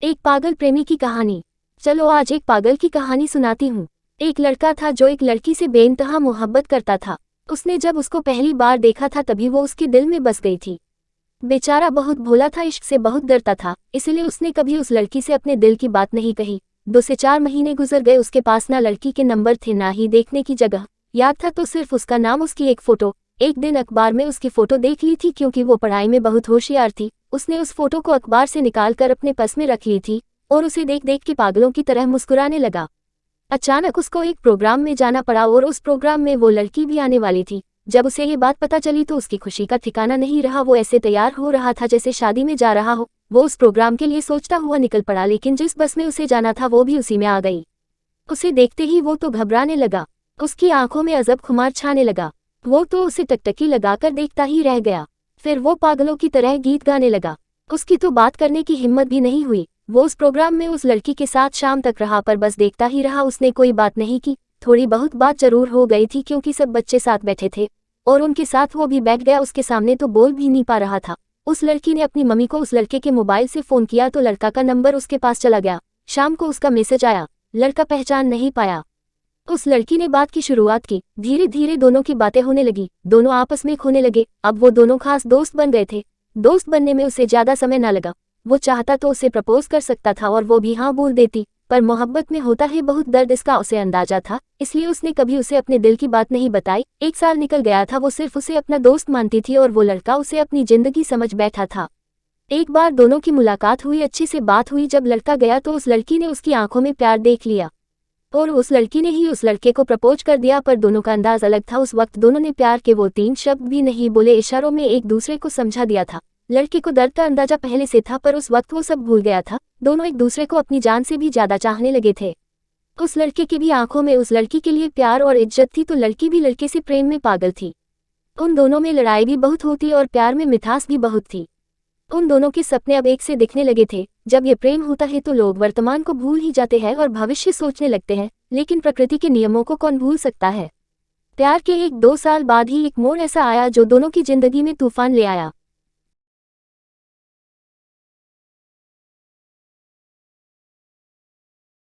एक पागल प्रेमी की कहानी। चलो आज एक पागल की कहानी सुनाती हूँ। एक लड़का था जो एक लड़की से बेइंतहा मोहब्बत करता था। उसने जब उसको पहली बार देखा था तभी वो उसके दिल में बस गई थी। बेचारा बहुत भोला था, इश्क से बहुत डरता था, इसलिए उसने कभी उस लड़की से अपने दिल की बात नहीं कही। 2 से 4 महीने गुजर गए, उसके पास ना लड़की के नंबर थे ना ही देखने की जगह याद था, तो सिर्फ उसका नाम, उसकी एक फोटो। एक दिन अखबार में उसकी फोटो देख ली थी, क्योंकि वो पढ़ाई में बहुत होशियार थी। उसने उस फोटो को अखबार से निकालकर अपने पर्स में रख ली थी और उसे देख देख के पागलों की तरह मुस्कुराने लगा। अचानक उसको एक प्रोग्राम में जाना पड़ा और उस प्रोग्राम में वो लड़की भी आने वाली थी। जब उसे ये बात पता चली तो उसकी खुशी का ठिकाना नहीं रहा। वो ऐसे तैयार हो रहा था जैसे शादी में जा रहा हो। वो उस प्रोग्राम के लिए सोचता हुआ निकल पड़ा, लेकिन जिस बस में उसे जाना था वो भी उसी में आ गई। उसे देखते ही वो तो घबराने लगा, उसकी आंखों में अजब खुमार छाने लगा। वो तो उसे टकटकी लगाकर देखता ही रह गया। फिर वो पागलों की तरह गीत गाने लगा। उसकी तो बात करने की हिम्मत भी नहीं हुई। वो उस प्रोग्राम में उस लड़की के साथ शाम तक रहा, पर बस देखता ही रहा। उसने कोई बात नहीं की। थोड़ी बहुत बात जरूर हो गई थी, क्योंकि सब बच्चे साथ बैठे थे और उनके साथ वो भी बैठ गया। उसके सामने तो बोल भी नहीं पा रहा था। उस लड़की ने अपनी मम्मी को उस लड़के के मोबाइल से फोन किया तो लड़का का नंबर उसके पास चला गया। शाम को उसका मैसेज आया, लड़का पहचान नहीं पाया। उस लड़की ने बात की शुरुआत की। धीरे धीरे दोनों की बातें होने लगी, दोनों आपस में खोने लगे। अब वो दोनों खास दोस्त बन गए थे। दोस्त बनने में उसे ज्यादा समय ना लगा। वो चाहता तो उसे प्रपोज कर सकता था और वो भी हाँ बोल देती, पर मोहब्बत में होता है बहुत दर्द, इसका उसे अंदाजा था। इसलिए उसने कभी उसे अपने दिल की बात नहीं बताई। 1 साल निकल गया था, वो सिर्फ उसे अपना दोस्त मानती थी और वो लड़का उसे अपनी जिंदगी समझ बैठा था। एक बार दोनों की मुलाकात हुई, अच्छी से बात हुई। जब लड़का गया तो उस लड़की ने उसकी आंखों में प्यार देख लिया और उस लड़की ने ही उस लड़के को प्रपोज कर दिया। पर दोनों का अंदाज अलग था। उस वक्त दोनों ने प्यार के वो 3 शब्द भी नहीं बोले, इशारों में एक दूसरे को समझा दिया था। लड़के को दर्द का अंदाजा पहले से था, पर उस वक्त वो सब भूल गया था। दोनों एक दूसरे को अपनी जान से भी ज्यादा चाहने लगे थे। उस लड़के की भी आंखों में उस लड़की के लिए प्यार और इज्जत थी, तो लड़की भी लड़के से प्रेम में पागल थी। उन दोनों में लड़ाई भी बहुत होती और प्यार में मिठास भी बहुत थी। उन दोनों के सपने अब एक से दिखने लगे थे। जब ये प्रेम होता है तो लोग वर्तमान को भूल ही जाते हैं और भविष्य सोचने लगते हैं, लेकिन प्रकृति के नियमों को कौन भूल सकता है। प्यार के 1-2 साल बाद ही एक मोड़ ऐसा आया जो दोनों की जिंदगी में तूफान ले आया।